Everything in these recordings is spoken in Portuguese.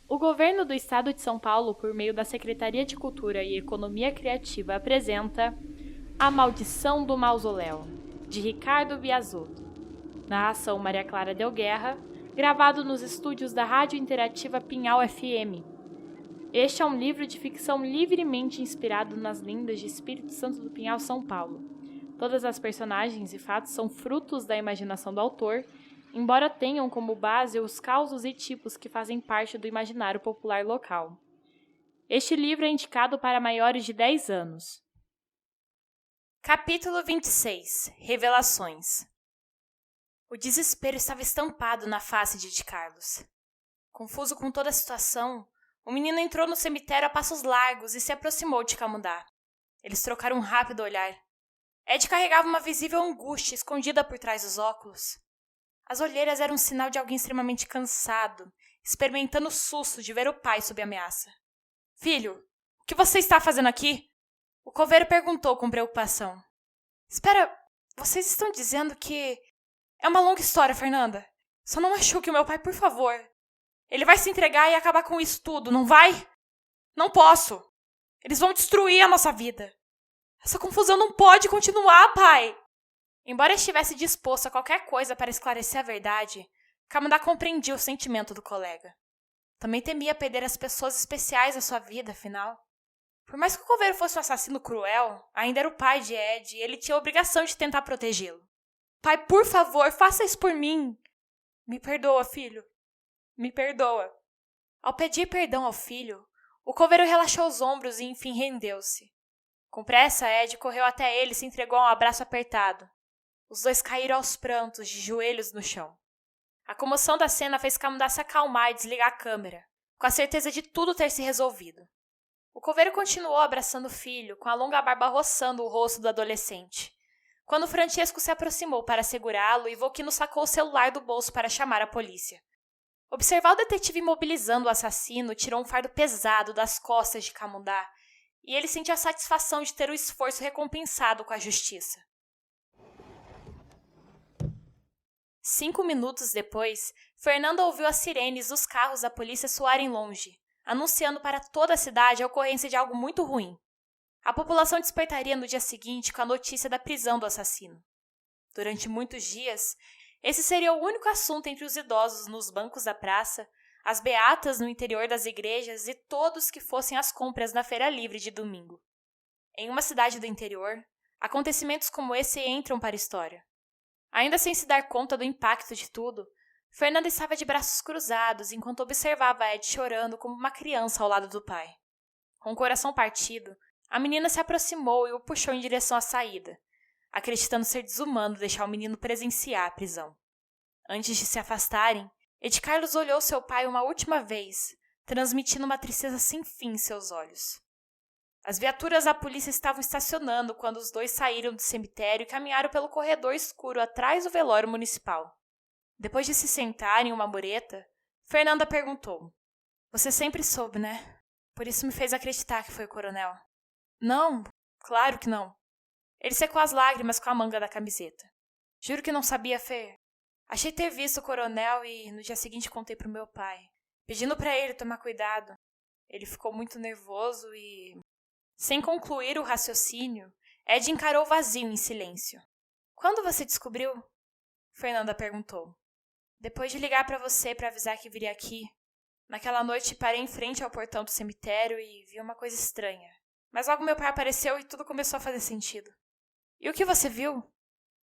O governo do Estado de São Paulo, por meio da Secretaria de Cultura e Economia Criativa, apresenta A Maldição do Mausoléu, de Ricardo Biasotto. Narração Maria Clara Del Guerra, gravado nos estúdios da Rádio Interativa Pinhal FM. Este é um livro de ficção livremente inspirado nas lendas de Espírito Santo do Pinhal, São Paulo. Todas as personagens e fatos são frutos da imaginação do autor, embora tenham como base os causos e tipos que fazem parte do imaginário popular local. Este livro é indicado para maiores de 10 anos. Capítulo 26. Revelações. O desespero estava estampado na face de Carlos. Confuso com toda a situação, o menino entrou no cemitério a passos largos e se aproximou de Camundá. Eles trocaram um rápido olhar. Ed carregava uma visível angústia escondida por trás dos óculos. As olheiras eram um sinal de alguém extremamente cansado, experimentando o susto de ver o pai sob ameaça. — Filho, o que você está fazendo aqui? O coveiro perguntou com preocupação. — Espera, vocês estão dizendo que... É uma longa história, Fernanda. Só não machuque o meu pai, por favor. Ele vai se entregar e acabar com isso tudo, não vai? Não posso. Eles vão destruir a nossa vida. Essa confusão não pode continuar, pai. Embora estivesse disposto a qualquer coisa para esclarecer a verdade, Camundá compreendia o sentimento do colega. Também temia perder as pessoas especiais da sua vida, afinal. Por mais que o coveiro fosse um assassino cruel, ainda era o pai de Ed e ele tinha a obrigação de tentar protegê-lo. Pai, por favor, faça isso por mim. Me perdoa, filho. Me perdoa. Ao pedir perdão ao filho, o coveiro relaxou os ombros e enfim rendeu-se. Com pressa, Ed correu até ele e se entregou a um abraço apertado. Os dois caíram aos prantos, de joelhos no chão. A comoção da cena fez Camundá se acalmar e desligar a câmera, com a certeza de tudo ter se resolvido. O coveiro continuou abraçando o filho, com a longa barba roçando o rosto do adolescente. Quando Francesco se aproximou para segurá-lo, Ivoquino sacou o celular do bolso para chamar a polícia. Observar o detetive imobilizando o assassino tirou um fardo pesado das costas de Camundá, e ele sentiu a satisfação de ter o esforço recompensado com a justiça. 5 minutos depois, Fernanda ouviu as sirenes dos carros da polícia soarem longe, anunciando para toda a cidade a ocorrência de algo muito ruim. A população despertaria no dia seguinte com a notícia da prisão do assassino. Durante muitos dias, esse seria o único assunto entre os idosos nos bancos da praça, as beatas no interior das igrejas e todos que fossem às compras na feira livre de domingo. Em uma cidade do interior, acontecimentos como esse entram para a história. Ainda sem se dar conta do impacto de tudo, Fernanda estava de braços cruzados enquanto observava Ed chorando como uma criança ao lado do pai. Com o coração partido, a menina se aproximou e o puxou em direção à saída, acreditando ser desumano deixar o menino presenciar a prisão. Antes de se afastarem, Ed Carlos olhou seu pai uma última vez, transmitindo uma tristeza sem fim em seus olhos. As viaturas da polícia estavam estacionando quando os dois saíram do cemitério e caminharam pelo corredor escuro atrás do velório municipal. Depois de se sentar em uma mureta, Fernanda perguntou: — Você sempre soube, né? Por isso me fez acreditar que foi o coronel. — Não, claro que não. Ele secou as lágrimas com a manga da camiseta. — Juro que não sabia, Fer. Achei ter visto o coronel e no dia seguinte contei pro meu pai, pedindo pra ele tomar cuidado. Ele ficou muito nervoso e... Sem concluir o raciocínio, Ed encarou o vazio em silêncio. — Quando você descobriu? Fernanda perguntou. — Depois de ligar pra você pra avisar que viria aqui. Naquela noite parei em frente ao portão do cemitério e vi uma coisa estranha. Mas logo meu pai apareceu e tudo começou a fazer sentido. — E o que você viu?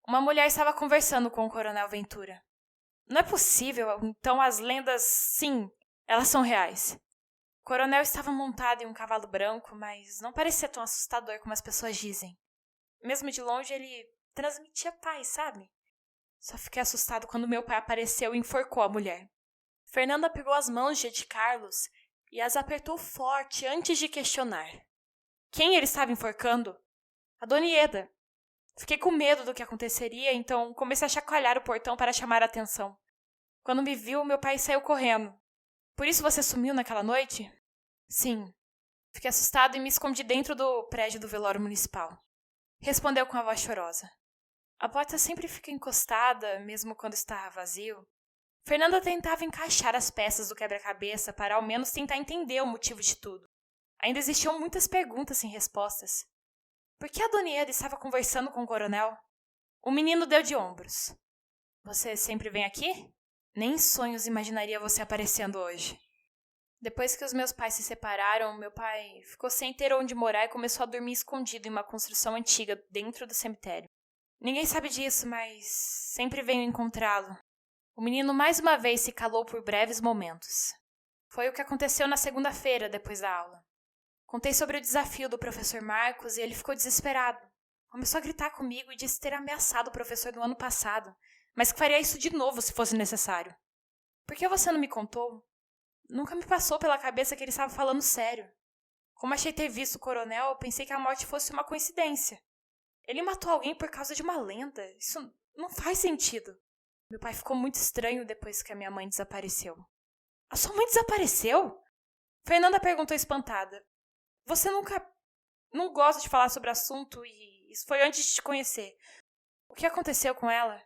Uma mulher estava conversando com o coronel Ventura. — Não é possível, então as lendas, sim, elas são reais. O coronel estava montado em um cavalo branco, mas não parecia tão assustador como as pessoas dizem. Mesmo de longe, ele transmitia paz, sabe? Só fiquei assustado quando meu pai apareceu e enforcou a mulher. Fernanda pegou as mãos de Ed Carlos e as apertou forte antes de questionar. Quem ele estava enforcando? A Dona Ieda. Fiquei com medo do que aconteceria, então comecei a chacoalhar o portão para chamar a atenção. Quando me viu, meu pai saiu correndo. Por isso você sumiu naquela noite? Sim. Fiquei assustado e me escondi dentro do prédio do velório municipal. Respondeu com a voz chorosa. A porta sempre fica encostada, mesmo quando está vazio. Fernanda tentava encaixar as peças do quebra-cabeça para ao menos tentar entender o motivo de tudo. Ainda existiam muitas perguntas sem respostas. Por que a Donieda estava conversando com o coronel? O menino deu de ombros. Você sempre vem aqui? Nem em sonhos imaginaria você aparecendo hoje. Depois que os meus pais se separaram, meu pai ficou sem ter onde morar e começou a dormir escondido em uma construção antiga dentro do cemitério. Ninguém sabe disso, mas sempre venho encontrá-lo. O menino mais uma vez se calou por breves momentos. Foi o que aconteceu na segunda-feira, depois da aula. Contei sobre o desafio do professor Marcos e ele ficou desesperado. Começou a gritar comigo e disse ter ameaçado o professor no ano passado, mas que faria isso de novo se fosse necessário. Por que você não me contou? Nunca me passou pela cabeça que ele estava falando sério. Como achei ter visto o coronel, pensei que a morte fosse uma coincidência. Ele matou alguém por causa de uma lenda. Isso não faz sentido. Meu pai ficou muito estranho depois que a minha mãe desapareceu. A sua mãe desapareceu? Fernanda perguntou espantada. Você não gosta de falar sobre o assunto e isso foi antes de te conhecer. O que aconteceu com ela?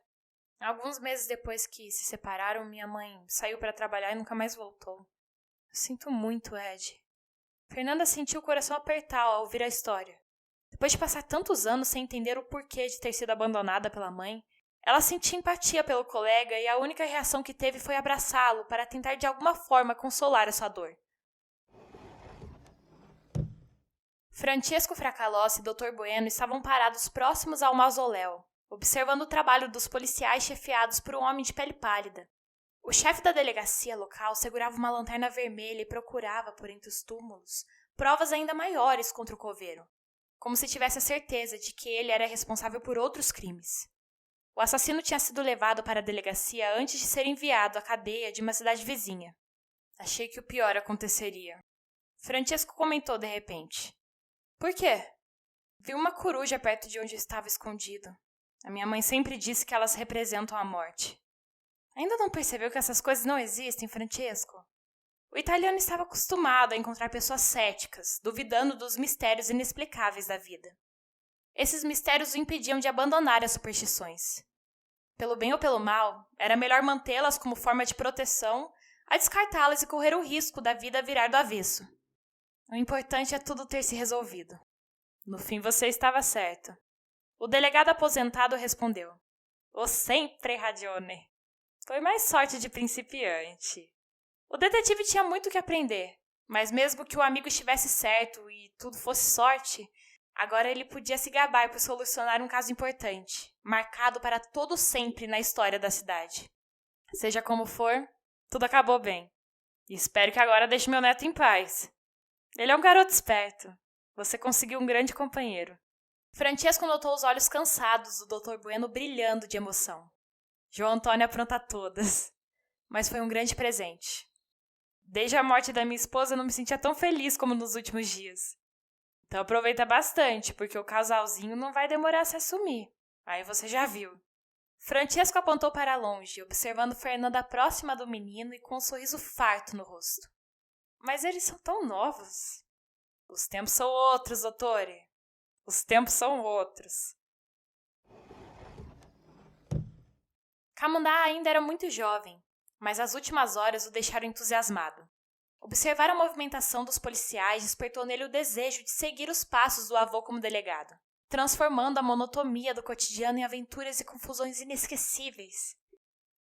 Alguns meses depois que se separaram, minha mãe saiu para trabalhar e nunca mais voltou. Eu sinto muito, Ed. Fernanda sentiu o coração apertar ao ouvir a história. Depois de passar tantos anos sem entender o porquê de ter sido abandonada pela mãe, ela sentia empatia pelo colega e a única reação que teve foi abraçá-lo para tentar de alguma forma consolar a sua dor. Francesco Fracalossi e Dr. Bueno estavam parados próximos ao mausoléu, observando o trabalho dos policiais chefiados por um homem de pele pálida. O chefe da delegacia local segurava uma lanterna vermelha e procurava, por entre os túmulos, provas ainda maiores contra o coveiro, como se tivesse a certeza de que ele era responsável por outros crimes. O assassino tinha sido levado para a delegacia antes de ser enviado à cadeia de uma cidade vizinha. Achei que o pior aconteceria. Francesco comentou de repente. Por quê? Vi uma coruja perto de onde estava escondido. A minha mãe sempre disse que elas representam a morte. Ainda não percebeu que essas coisas não existem, Francesco? O italiano estava acostumado a encontrar pessoas céticas, duvidando dos mistérios inexplicáveis da vida. Esses mistérios o impediam de abandonar as superstições. Pelo bem ou pelo mal, era melhor mantê-las como forma de proteção a descartá-las e correr o risco da vida virar do avesso. O importante é tudo ter se resolvido. No fim, você estava certo. O delegado aposentado respondeu. O sempre ragione. Foi mais sorte de principiante. O detetive tinha muito que aprender, mas mesmo que o amigo estivesse certo e tudo fosse sorte, agora ele podia se gabar por solucionar um caso importante, marcado para todo sempre na história da cidade. Seja como for, tudo acabou bem. E espero que agora deixe meu neto em paz. Ele é um garoto esperto. Você conseguiu um grande companheiro. Francesco notou os olhos cansados do Dr. Bueno brilhando de emoção. João Antônio apronta todas. Mas foi um grande presente. Desde a morte da minha esposa, eu não me sentia tão feliz como nos últimos dias. Então aproveita bastante, porque o casalzinho não vai demorar a se assumir. Aí você já viu. Francesco apontou para longe, observando Fernanda próxima do menino e com um sorriso farto no rosto. Mas eles são tão novos. Os tempos são outros, doutore. Os tempos são outros. Camundá ainda era muito jovem, mas as últimas horas o deixaram entusiasmado. Observar a movimentação dos policiais despertou nele o desejo de seguir os passos do avô como delegado, transformando a monotonia do cotidiano em aventuras e confusões inesquecíveis.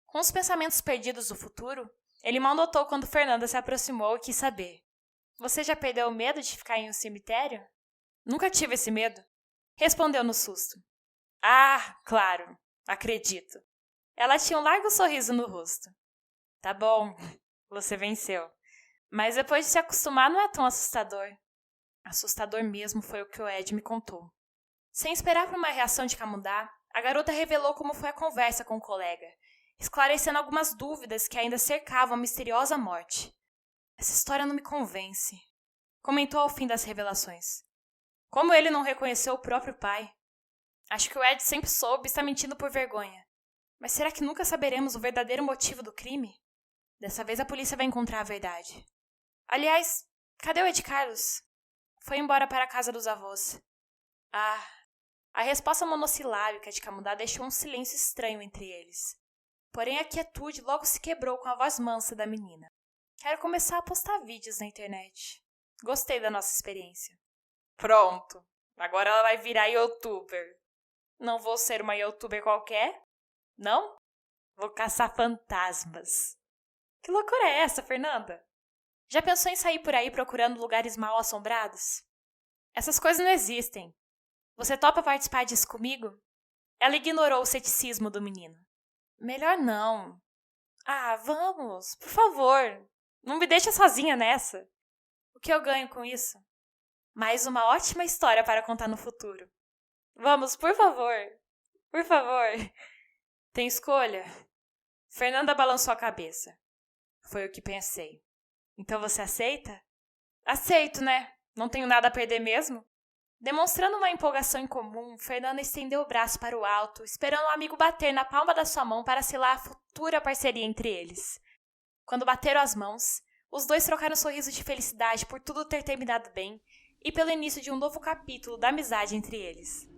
Com os pensamentos perdidos do futuro, ele mal notou quando Fernanda se aproximou e quis saber. Você já perdeu o medo de ficar em um cemitério? Nunca tive esse medo. Respondeu no susto. Ah, claro, acredito. Ela tinha um largo sorriso no rosto. Tá bom, você venceu. Mas depois de se acostumar não é tão assustador. Assustador mesmo foi o que o Ed me contou. Sem esperar por uma reação de Camundá, a garota revelou como foi a conversa com o colega, esclarecendo algumas dúvidas que ainda cercavam a misteriosa morte. Essa história não me convence, comentou ao fim das revelações. Como ele não reconheceu o próprio pai? Acho que o Ed sempre soube e está mentindo por vergonha. Mas será que nunca saberemos o verdadeiro motivo do crime? Dessa vez a polícia vai encontrar a verdade. Aliás, cadê o Ed Carlos? Foi embora para a casa dos avós. Ah, a resposta monossilábica de Camundá deixou um silêncio estranho entre eles. Porém, a quietude logo se quebrou com a voz mansa da menina. Quero começar a postar vídeos na internet. Gostei da nossa experiência. Pronto, agora ela vai virar youtuber. Não vou ser uma youtuber qualquer? Não? Vou caçar fantasmas. Que loucura é essa, Fernanda? Já pensou em sair por aí procurando lugares mal assombrados? Essas coisas não existem. Você topa participar disso comigo? Ela ignorou o ceticismo do menino. Melhor não. Ah, vamos, por favor. Não me deixa sozinha nessa. O que eu ganho com isso? Mais uma ótima história para contar no futuro. Vamos, por favor. Por favor. Tem escolha? Fernanda balançou a cabeça. Foi o que pensei. Então você aceita? Aceito, né? Não tenho nada a perder mesmo. Demonstrando uma empolgação incomum, Fernanda estendeu o braço para o alto, esperando o amigo bater na palma da sua mão para selar a futura parceria entre eles. Quando bateram as mãos, os dois trocaram um sorriso de felicidade por tudo ter terminado bem e pelo início de um novo capítulo da amizade entre eles.